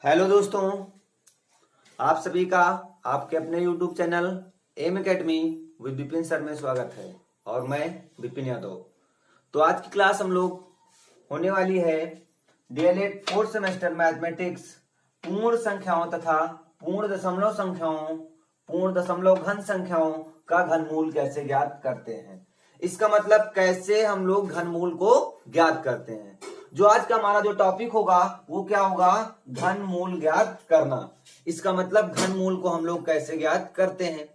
Hello दोस्तों, आप सभी का आपके अपने YouTube channel M academy with Vipin sir में स्वागत है। और मैं विपिन यादव। तो आज की क्लास हम लोग होने वाली है डीएलएड फोर्थ सेमेस्टर मैथमेटिक्स पूर्ण संख्याओं तथा पूर्ण दशमलव संख्याओं, पूर्ण दशमलव घन संख्याओं का घनमूल कैसे ज्ञात करते हैं। इसका मतलब कैसे हम लोग घनमूल को ज्ञात करते हैं। जो आज का हमारा जो टॉपिक होगा वो क्या होगा, घनमूल ज्ञात करना। इसका मतलब घनमूल को हम लोग कैसे ज्ञात करते हैं।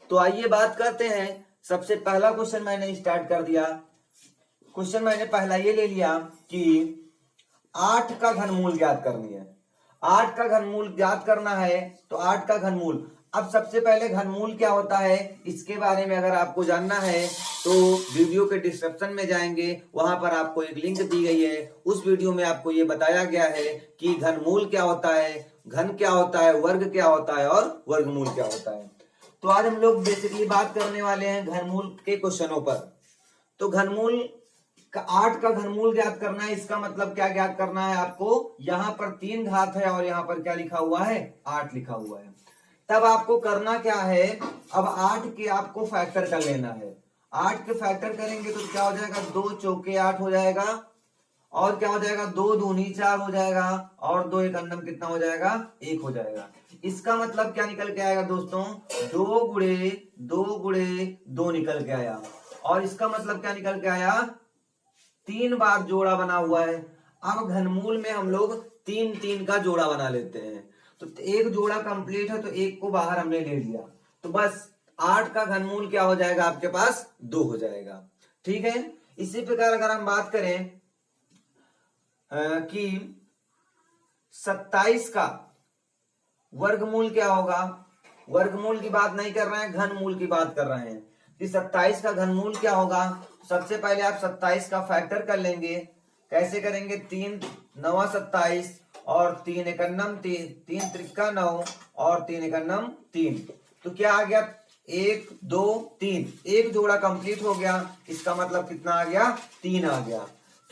तो आइए बात करते हैं। सबसे पहला क्वेश्चन मैंने स्टार्ट कर दिया। क्वेश्चन मैंने पहला ये ले लिया कि 8 का घनमूल ज्ञात करनी है। 8 का घनमूल ज्ञात करना है तो 8 का घनमूल। अब सबसे पहले घनमूल क्या होता है इसके बारे में अगर आपको जानना है तो वीडियो के डिस्क्रिप्शन में जाएंगे, वहां पर आपको एक लिंक दी गई है। उस वीडियो में आपको ये बताया गया है कि घनमूल क्या होता है, घन क्या होता है, वर्ग क्या होता है और वर्गमूल क्या होता है। तो आज हम लोग बेसिकली बात करने वाले हैं घनमूल के क्वेश्चनों पर। तो घनमूल 8 का घनमूल ज्ञात करना है। इसका मतलब क्या ज्ञात करना है आपको, यहाँ पर 3 घात है और यहाँ पर क्या लिखा हुआ है, 8 लिखा हुआ है। तब आपको करना क्या है, अब 8 के आपको फैक्टर कर लेना है। 8 के फैक्टर करेंगे तो क्या हो जाएगा, 2 चौके 8 हो जाएगा और क्या हो जाएगा, 2 दूनी 4 हो जाएगा और 2 एक अन्नम कितना हो जाएगा, 1 हो जाएगा। इसका मतलब क्या निकल के आएगा दोस्तों, 2 गुणे 2 गुणे 2 निकल के आया। और इसका मतलब क्या निकल के आया, 3 बार जोड़ा बना हुआ है। अब घनमूल में हम लोग 3 का जोड़ा बना लेते हैं। तो एक जोड़ा कंप्लीट है तो एक को बाहर हमने ले लिया, तो बस 8 का घनमूल क्या हो जाएगा आपके पास, 2 हो जाएगा। ठीक है। इसी प्रकार अगर हम बात करें कि 27 का वर्गमूल क्या होगा, वर्गमूल की बात नहीं कर रहे हैं, घनमूल की बात कर रहे हैं कि 27 का घनमूल क्या होगा। सबसे पहले आप 27 का फैक्टर कर लेंगे। कैसे करेंगे, 3 9 27 और 3 एक अन्नम 3, 3 त्रिका 9 और 3 एक अन्नम 3। तो क्या आ गया, 1 2 3, एक जोड़ा कंप्लीट हो गया। इसका मतलब कितना आ गया, 3 आ गया।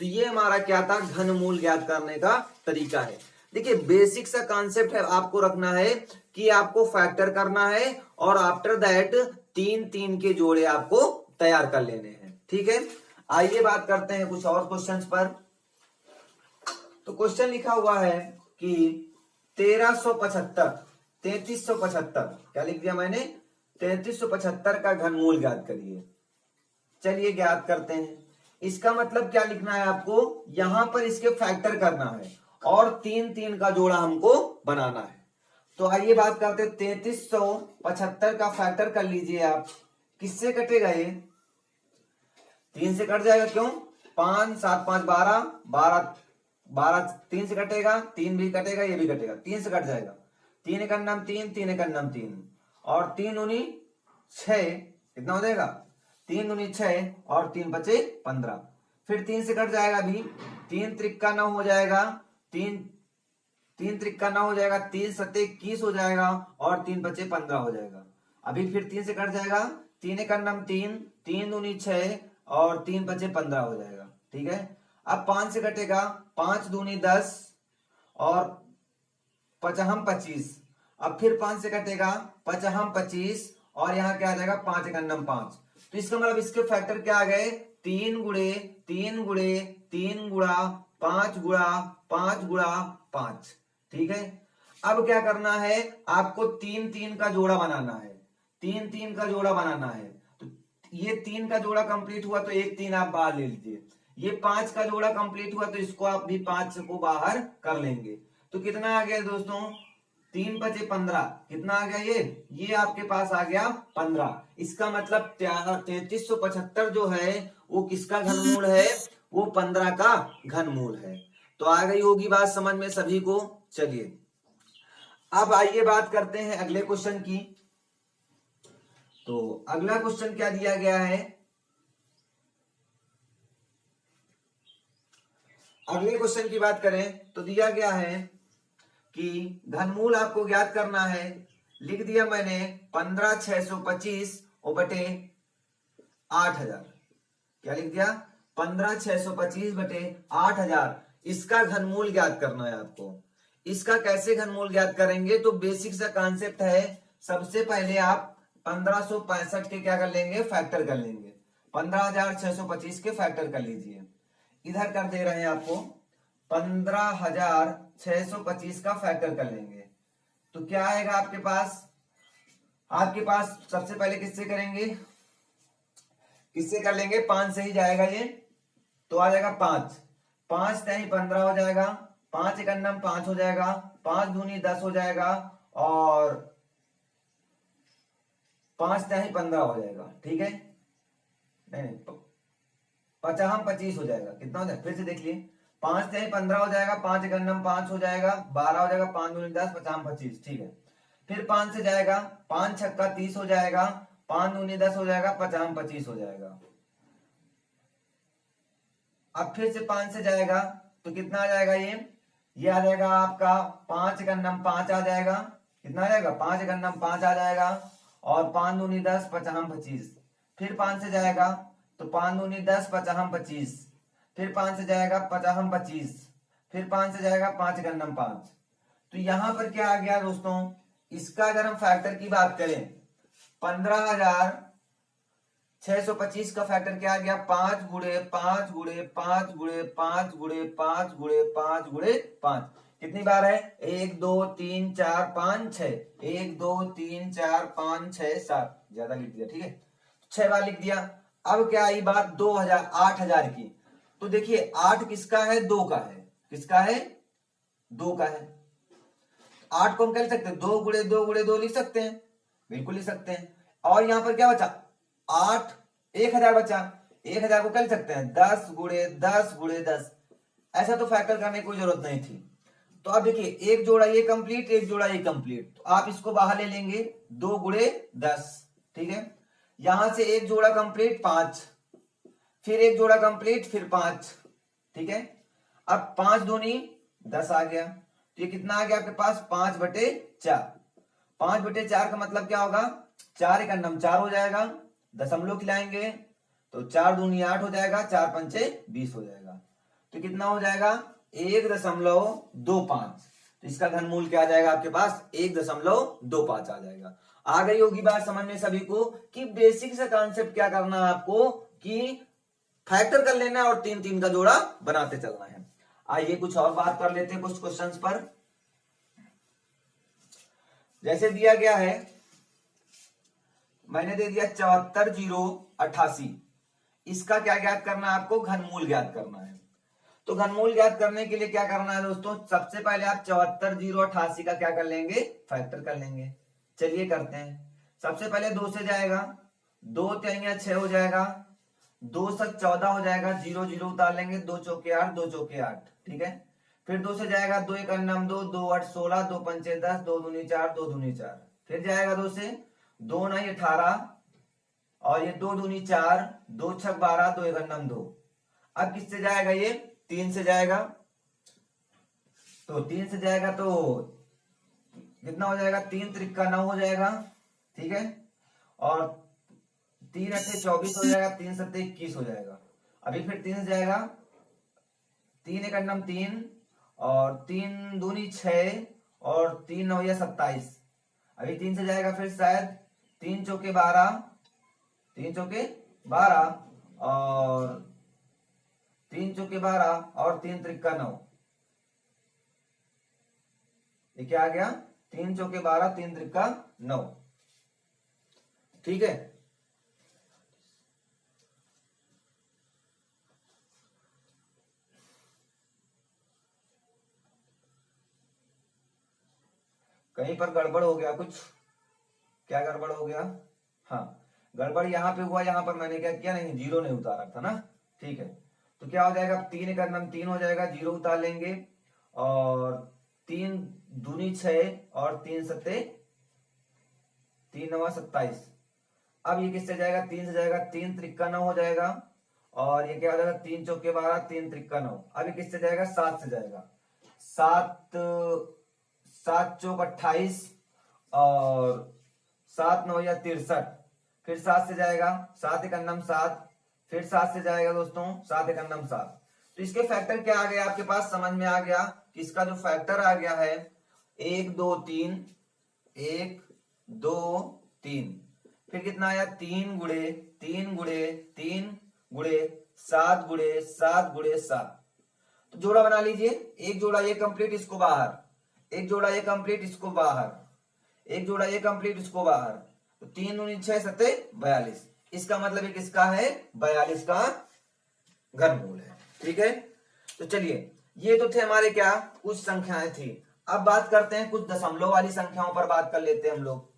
तो ये हमारा क्या था, घनमूल ज्ञात करने का तरीका है। देखिए बेसिक सा कॉन्सेप्ट है, आपको रखना है कि आपको फैक्टर करना है और आफ्टर दैट 3 के जोड़े आपको तैयार कर लेने हैं। ठीक है। आइए बात करते हैं कुछ और क्वेश्चंस पर। तो क्वेश्चन लिखा हुआ है कि 3375 क्या लिख दिया मैंने, 3375 का घनमूल ज्ञात करिए। चलिए ज्ञात करते हैं। इसका मतलब क्या लिखना है आपको, यहां पर इसके फैक्टर करना है और 3 का जोड़ा हमको बनाना है। तो आइए बात करते हैं। 3375 का फैक्टर कर लीजिए आप। किससे कटेगा, ये 3 से कट जाएगा। क्यों, 5 7 5 12 12 12 3 से कटेगा, 3 भी कटेगा, ये भी कटेगा, 3 से कट जाएगा। 3 एक अन्नम 3, 3 एक अन्नम 3 और 3 दूनी 6, कितना हो जाएगा, 3 दूनी 6 और 3 बचे 15। फिर 3 से कट जाएगा अभी, 3 त्रिका 9 हो जाएगा, 3 त्रिका 9 हो जाएगा, 3 सत्ते 21 हो जाएगा और 3 बचे 15 हो जाएगा। अभी फिर 3 से कट जाएगा, 3 एक अन्नम 3, 3 दूनी 6 और 3 बचे 15 हो जाएगा। ठीक है। अब 5 से कटेगा, 5 दूनी 10 और 55 25। अब फिर 5 से कटेगा, 55 25 और यहाँ क्या आ जाएगा, 5 एक अन्नम 5। तो इसका मतलब इसके फैक्टर क्या आ गए, 3 गुणे 3 गुणे 3 गुणा 5 गुणा 5 गुणा 5। ठीक है। अब क्या करना है आपको, 3 का जोड़ा बनाना है। 3 का जोड़ा बनाना है। तो ये 3 का जोड़ा कंप्लीट हुआ तो एक 3 आप बाहर ले लीजिए। ये 5 का जोड़ा कंप्लीट हुआ तो इसको आप भी 5 को बाहर कर लेंगे। तो कितना आ गया दोस्तों, 3 बचे 15, कितना आ गया, ये आपके पास आ गया 15। इसका मतलब 3375 जो है वो किसका घनमूल है, वो 15 का घनमूल है। तो आ गई होगी बात समझ में सभी को। चलिए अब आइए बात करते हैं अगले क्वेश्चन की। तो अगला क्वेश्चन क्या दिया गया है, अगले क्वेश्चन की बात करें तो दिया गया है कि घनमूल आपको ज्ञात करना है। लिख दिया मैंने 15,625 और बटे 8,000। क्या लिख दिया, 15,625 बटे 8,000। इसका घनमूल ज्ञात करना है आपको। इसका कैसे घनमूल ज्ञात करेंगे? तो बेसिक सा कॉन्सेप्ट है, सबसे पहले आप 1565 के क्या कर लेंगे? फैक्टर कर लेंगे। 15,625 के फैक्टर कर लीजिए। इधर कर दे रहे हैं आपको 15,625 का फैक्टर कर लेंगे तो क्या आएगा आपके पास? आपके पास सबसे पहले किससे करेंगे? किससे कर लेंगे? 5 से ही जाएगा ये, तो आ जाएगा 5। 5 तय 15 हो जाएगा, 5 एकन्नम 5 हो जाएगा, 5 दूनी 10 हो जाएगा और 5 तय 15 हो जाएगा। ठीक है, नहीं 50 25 हो जाएगा। कितना हो जाएगा? फिर से देख लिए, 5 तय 15 हो जाएगा, 5 एकन्नम 5 हो जाएगा, 12 हो जाएगा, 5 दूनी 10, 50 25। ठीक है, फिर 5 से जाएगा, 5 छक्का 30 हो जाएगा, 5 दूनी 10 हो जाएगा, 50 25 हो जाएगा। अब फिर से 5 से जाएगा तो कितना आ जाएगा? ये आ जाएगा आपका 5 एकन्नम 5 आ जाएगा। कितना आ जाएगा? 5 एकन्नम 5 आ जाएगा और 5 दूनी 10, 50 25। फिर 5 से जाएगा तो 5 दूनी 10, 50 25। फिर 5 से जाएगा 50 25। फिर 5 से जाएगा 5 एकन्नम 5। तो यहां पर क्या आ गया दोस्तों? इसका अगर हम फैक्टर की बात करें, 15,625 का फैक्टर क्या आ गया? 5 गुणे 5 गुणे 5 गुणे 5 गुणे 5 गुणे 5 गुणे 5। कितनी बार है? 1 2 3 4 5 6। 1 2 3 4 5 6 7, ज्यादा लिख दिया। ठीक है, 6 बार लिख दिया। अब क्या आई बात? 2000 8000 की। तो देखिए 8 किसका है? 2 का है। किसका है? 2 का है। 8 को हम कह सकते हैं 2 गुणे 2 गुणे 2 लिख सकते हैं, बिल्कुल लिख सकते हैं। और यहां पर क्या बचा? 8 1000 बचा। 1000 को कर सकते हैं 10 गुणे 10 गुणे 10। ऐसा तो फैक्टर करने की कोई जरूरत नहीं थी। तो अब देखिए एक जोड़ा ये कंप्लीट, एक जोड़ा ये कंप्लीट, तो आप इसको बाहर ले लेंगे 2 गुणे 10। ठीक है, यहां से एक जोड़ा कंप्लीट 5, फिर एक जोड़ा कंप्लीट फिर 5। ठीक है, अब 5 दूनी 10 आ गया, तो ये कितना आ गया आपके पास? 5/4। 5/4 का मतलब क्या होगा? 4 एकन्नम 4 हो जाएगा, दशमलव खिलाएंगे तो 4 दूनी 8 हो जाएगा, 4 पंचे 20 हो जाएगा। तो कितना हो जाएगा? 1.25। तो इसका घनमूल क्या आ जाएगा आपके पास? 1.25 आ जाएगा। आ गई होगी बात समझ में सभी को कि बेसिक सा कॉन्सेप्ट क्या करना है आपको कि फैक्टर कर लेना है और 3 3 का जोड़ा बनाते चलना है। आइए कुछ और बात कर लेते हैं कुछ क्वेश्चंस पर। जैसे दिया गया है, मैंने दे दिया 74,088। इसका क्या ज्ञात करना है आपको? घनमूल ज्ञात करना है। तो घनमूल ज्ञात करने के लिए क्या करना है दोस्तों? सबसे पहले आप 74,088 का क्या कर लेंगे? फैक्टर कर लेंगे। चलिए करते हैं। सबसे पहले 2 से जाएगा, 2 तिहाइयां 6 हो जाएगा, 2 7 14 हो जाएगा, 0 0 उतार लेंगे, 2 चौके 8, 2 चौके 8। ठीक है, फिर 2 से जाएगा, 2 एकन्नम 2, 2 8 16, 2 पंचे 10, 2 दूनी 4, 2 दूनी 4। फिर जाएगा 2 से, 2 9 18 और ये 2 दूनी 4, 2 छक 12, 2 एकन्नम 2। अब किससे जाएगा? ये 3 से जाएगा, तो 3 से जाएगा तो कितना हो जाएगा? 3 त्रिक्का 9 हो जाएगा। ठीक है, और 3 8 24 हो जाएगा, 3 7 21 हो जाएगा। अभी फिर 3 से जाएगा, 3 एकन्नम 3 और 3 दूनी 6 और 3 9 27। अभी 3 से जाएगा फिर शायद 3 चौके 12, 3 चौके 12 और 3 चौके 12 और 3 त्रिक्का 9। ये क्या आ गया? 3 चौके 12, 3 त्रिक्का 9। ठीक है, कहीं पर गड़बड़ हो गया कुछ? क्या गड़बड़ हो गया? हाँ, गड़बड़ यहाँ पे हुआ। यहाँ पर मैंने क्या किया? नहीं, 0 नहीं उतारा था ना। ठीक है, तो क्या हो जाएगा? 3 एकन्नम 3 हो जाएगा, 0 उतार लेंगे और 3 दूनी 6 और 3 सत्ते 3 9 27। अब ये किससे जाएगा? 3 से जाएगा, 3 त्रिक्का 9 हो जाएगा और ये क्या हो जाएगा? 3 चौके 12, 3 त्रिक्का 9। अब ये किससे जाएगा? 7 से जाएगा, 7 7 चौक 28 और 7 9 या 63। फिर 7 से जाएगा, 7 एकन्नम 7, फिर 7 से जाएगा दोस्तों 7 एकन्नम 7। तो इसके फैक्टर क्या आ गया आपके पास? समझ में आ गया कि इसका जो फैक्टर आ गया है 1 2 3, 1 2 3, फिर कितना आया 3 गुणे 3 गुणे 3 गुणे 7 गुणे 7 गुणे 7। तो जोड़ा बना लीजिए, एक जोड़ा ये कंप्लीट, इसको बाहर, एक जोड़ा ये कंप्लीट, इसको बाहर, एक जोड़ा ये कंप्लीट, इसको बाहर। तो 3 दूनी 6 सत्ते 42। इसका मतलब एक किसका है 42 का घनमूल है। ठीक है, तो चलिए ये तो थे हमारे क्या कुछ संख्याएं थी। अब बात करते हैं कुछ दशमलव वाली संख्याओं पर बात कर लेते हैं हम लोग।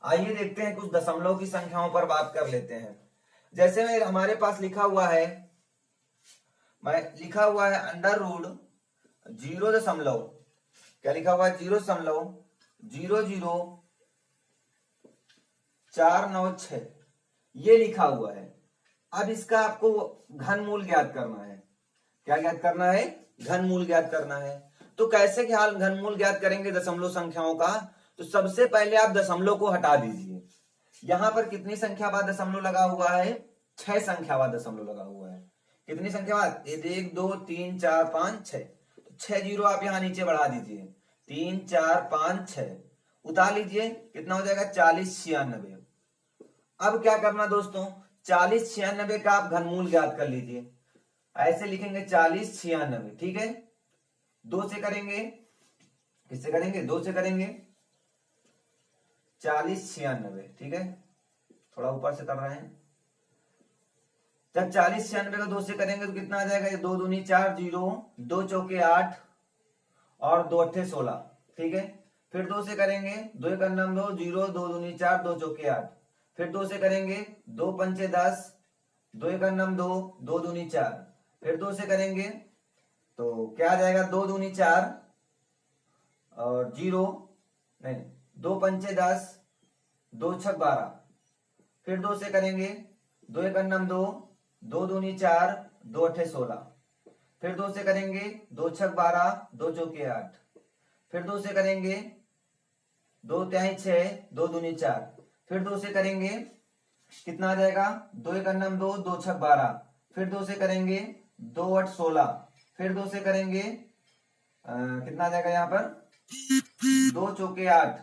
आइए देखते हैं कुछ दशमलव की संख्याओं पर बात कर लेते हैं। जैसे में हमारे पास लिखा हुआ है, अंडर रूट 0 दशमलव, क्या लिखा हुआ है 0.0004996 ये लिखा हुआ है। अब इसका आपको घनमूल ज्ञात करना है। क्या ज्ञात करना है? घनमूल ज्ञात करना है। तो कैसे घनमूल ज्ञात करेंगे दशमलव संख्याओं का? तो सबसे पहले आप दशमलव को हटा दीजिए। यहां पर कितनी संख्या बाद दशमलव लगा हुआ है? 6 संख्या बाद दशमलव लगा हुआ है। कितनी संख्या बाद? 1 2 3 4 5 6। तो 6 जीरो आप यहां नीचे बढ़ा दीजिए, 3 4 5 6 उतार लीजिए, कितना हो जाएगा 40 96। अब क्या करना दोस्तों, 40 96 का आप घनमूल ज्ञात कर लीजिए। ऐसे लिखेंगे 40 96। ठीक है, 2 से करेंगे, किससे करेंगे? 2 से करेंगे 40 96। ठीक है, थोड़ा ऊपर से कर रहे हैं। जब 40 96 को 2 से करेंगे तो कितना आ जाएगा? 2 दूनी 4 0, 2 चौके 8 और 2 अट्ठे 16। ठीक है, फिर 2 से करेंगे, 2 एक 2 0, 2 दूनी 4, 2 चौके 8। फिर 2 से करेंगे, 2 पंचे 10, 2 एक 2, 2 दूनी 4। फिर 2 से करेंगे तो क्या आ जाएगा? 2 दूनी 4 और 0 नहीं, 2 पंचे 10, 2 छक 12। फिर 2 से करेंगे, 2 एक 2, 2 दूनी 4, 2 अट्ठे 16। फिर 2 से करेंगे, 2 छक 12, 2 चौके 8। फिर 2 से करेंगे, 2 तिहाई 6, 2 दूनी 4। फिर 2 से करेंगे, कितना आ जाएगा? 2 एक 2, 2 छक 12। फिर 2 से करेंगे, 2 8 16। फिर 2 से करेंगे कितना आ जाएगा यहाँ पर? 2 चौके 8।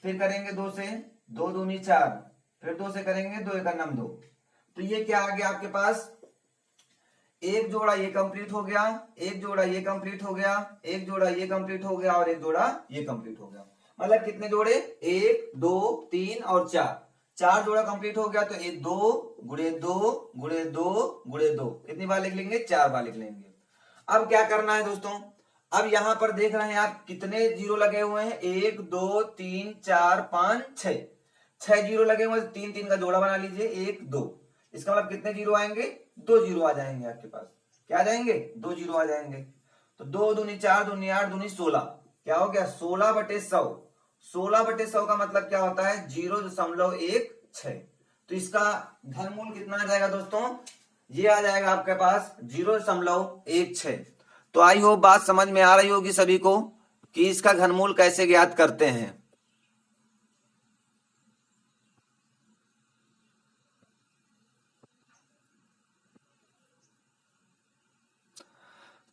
फिर करेंगे 2 से, 2 दूनी 4। फिर 2 से करेंगे, 2 एक 2। तो ये क्या आ गया आपके पास? एक जोड़ा ये कंप्लीट हो गया, एक जोड़ा ये कंप्लीट हो गया, एक जोड़ा ये कंप्लीट हो गया और एक जोड़ा ये कंप्लीट हो गया। मतलब कितने जोड़े? 1 2 3 और 4। 4 जोड़ा कंप्लीट हो गया। तो 2 गुणे 2 गुणे 2 गुणे 2 कितनी बार लिख लेंगे? 4 बार लिख लेंगे। अब क्या करना है दोस्तों, अब यहां पर देख रहे हैं आप कितने जीरो लगे हुए हैं? 1 2 3 4 5 6, 6 जीरो लगे हुए हैं। 3 3 का जोड़ा बना लीजिए, 1 2। इसका मतलब कितने जीरो आएंगे? 2 जीरो आ जाएंगे आपके पास। क्या आ जाएंगे? 2 जीरो आ जाएंगे। तो 2 दूनी 4 दूनी 8 दूनी 16। क्या हो गया? 16/100। 16/100 का मतलब क्या होता है? 0.16। तो इसका घनमूल कितना आ जाएगा दोस्तों? ये आ जाएगा आपके पास 0.16। तो आई होप बात समझ में आ रही होगी सभी को कि इसका घनमूल कैसे ज्ञात करते हैं।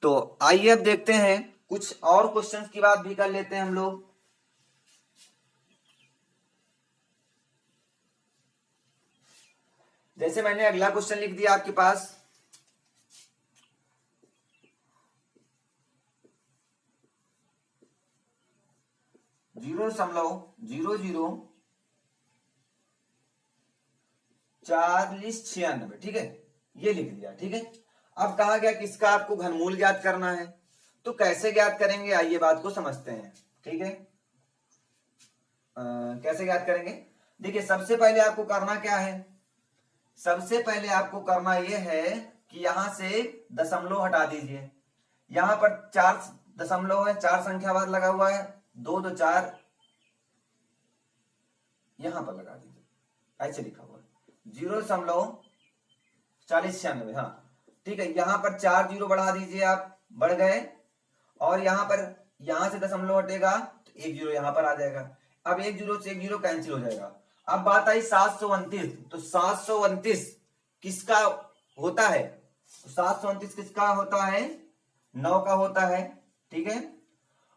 तो आइए अब देखते हैं कुछ और क्वेश्चंस की बात भी कर लेते हैं हम लोग। जैसे मैंने अगला क्वेश्चन लिख दिया आपके पास, जीरो दशमलव 004096। ठीक है, ये लिख दिया। ठीक है, अब कहा गया किसका आपको घनमूल ज्ञात करना है। तो कैसे ज्ञात करेंगे, आइए बात को समझते हैं। ठीक है, कैसे ज्ञात करेंगे? देखिए सबसे पहले आपको करना क्या है? सबसे पहले आपको करना यह है कि यहां से दशमलव हटा दीजिए। यहां पर 4 दशमलव है, 4 संख्या बाद लगा हुआ है, 2 2 4 यहां पर लगा दीजिए। ऐसे लिखा हुआ है 0.4096। हाँ ठीक है, यहां पर 4 जीरो बढ़ा दीजिए आप, बढ़ गए। और यहां पर, यहां से दशमलव हटेगा तो 1 जीरो यहां पर आ जाएगा। अब 1 जीरो से 1 जीरो कैंसिल हो जाएगा। अब बात आई 729। तो 729 किसका होता है? 729 किसका होता है? 9 का होता है, ठीक है।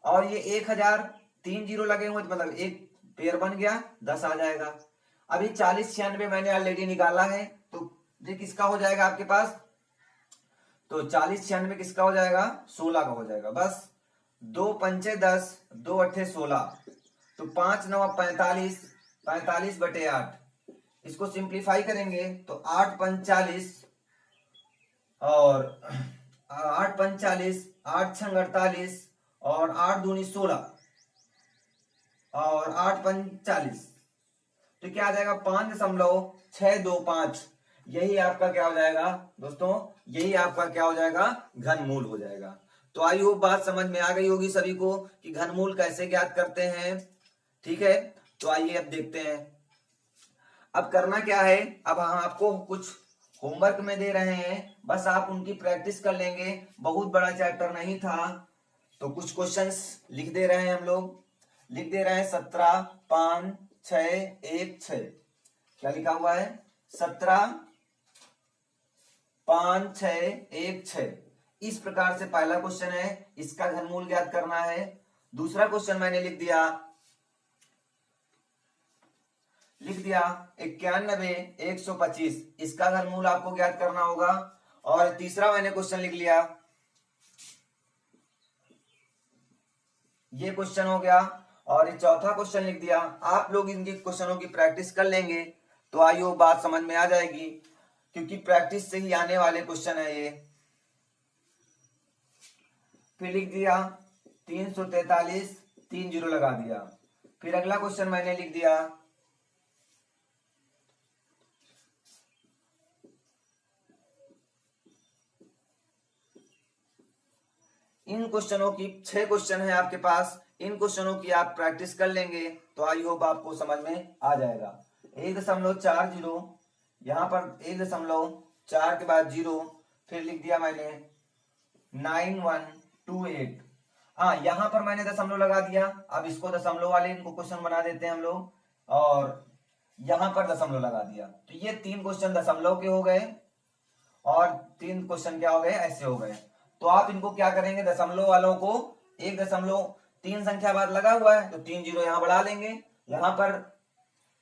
और ये 1000 3 जीरो लगे हुए तो मतलब एक पेयर बन गया, 10 आ जाएगा। अभी 40 96 मैंने ऑलरेडी निकाला है, तो ये किसका हो जाएगा आपके पास, तो 40 96 किसका हो जाएगा, 16 का हो जाएगा। बस 2 पंचे 10, 2 अट्ठे 16, तो 5 9 45, 45 बटे 8। इसको सिंप्लीफाई करेंगे तो 8 पंच 40 और 8 पंच 40, 8 छंग 48 और 8 दूनी 16 और 8 पंच 40, तो क्या आ जाएगा 5.625। यही आपका क्या हो जाएगा दोस्तों, यही आपका क्या हो जाएगा, घनमूल हो जाएगा। तो आई होप बात समझ में आ गई होगी सभी को कि घनमूल कैसे ज्ञात करते हैं, ठीक है। तो आइए अब देखते हैं। अब करना क्या है, अब हम आपको कुछ होमवर्क में दे रहे हैं, बस आप उनकी प्रैक्टिस कर लेंगे। बहुत बड़ा चैप्टर नहीं था, तो कुछ क्वेश्चंस लिख दे रहे हैं हम लोग, लिख दे रहे हैं 17 5 6 1 6। क्या लिखा हुआ है, 17 5 6 1 6। इस प्रकार से पहला क्वेश्चन है, इसका घनमूल ज्ञात करना है। दूसरा क्वेश्चन मैंने लिख दिया 91 125, इसका घनमूल आपको ज्ञात करना होगा। और तीसरा मैंने क्वेश्चन लिख लिया, ये क्वेश्चन हो गया। और ये चौथा क्वेश्चन लिख दिया। आप लोग इनकी क्वेश्चनों की प्रैक्टिस कर लेंगे तो आइयो बात समझ में आ जाएगी, क्योंकि प्रैक्टिस से ही आने वाले क्वेश्चन है ये। फिर लिख दिया 343, 3 जीरो लगा दिया। फिर अगला क्वेश्चन मैंने लिख दिया इन क्वेश्चनों की 6 क्वेश्चन है आपके पास, इन क्वेश्चनों की आप प्रैक्टिस कर लेंगे तो आई होप आपको समझ में आ जाएगा। 1.40, यहां पर 1.4 के बाद 0, फिर लिख दिया मैंने 9128। हाँ, यहां पर मैंने दशमलव लगा दिया। अब इसको दशमलव वाले इनको क्वेश्चन बना देते हैं हम लोग, और यहां पर दशमलव लगा दिया। तो ये 3 क्वेश्चन दशमलव के हो गए और 3 क्वेश्चन क्या हो गए, ऐसे हो गए। तो आप इनको क्या करेंगे, दशमलव वालों को 1.3 संख्या बाद लगा हुआ है तो 3 जीरो यहां बढ़ा लेंगे। यहां पर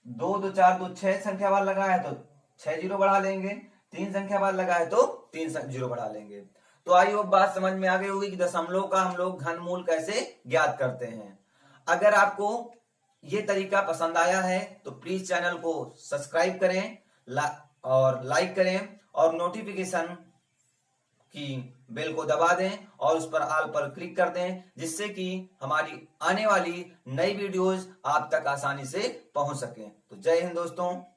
2 2 4 2 6 संख्या बाद लगा है तो 6 जीरो बढ़ा लेंगे। 3 संख्या बाद लगा है तो 3 जीरो बढ़ा लेंगे। तो आई होप बात समझ में आ गई होगी कि दशमलव का हम लोग घनमूल कैसे ज्ञात करते हैं। अगर आपको ये तरीका पसंद आया है तो प्लीज चैनल को सब्सक्राइब करें और लाइक करें और नोटिफिकेशन की बेल को दबा दें और उस पर ऑल पर क्लिक कर दें, जिससे कि हमारी आने वाली नई वीडियोस आप तक आसानी से पहुंच सकें। तो जय हिंद दोस्तों।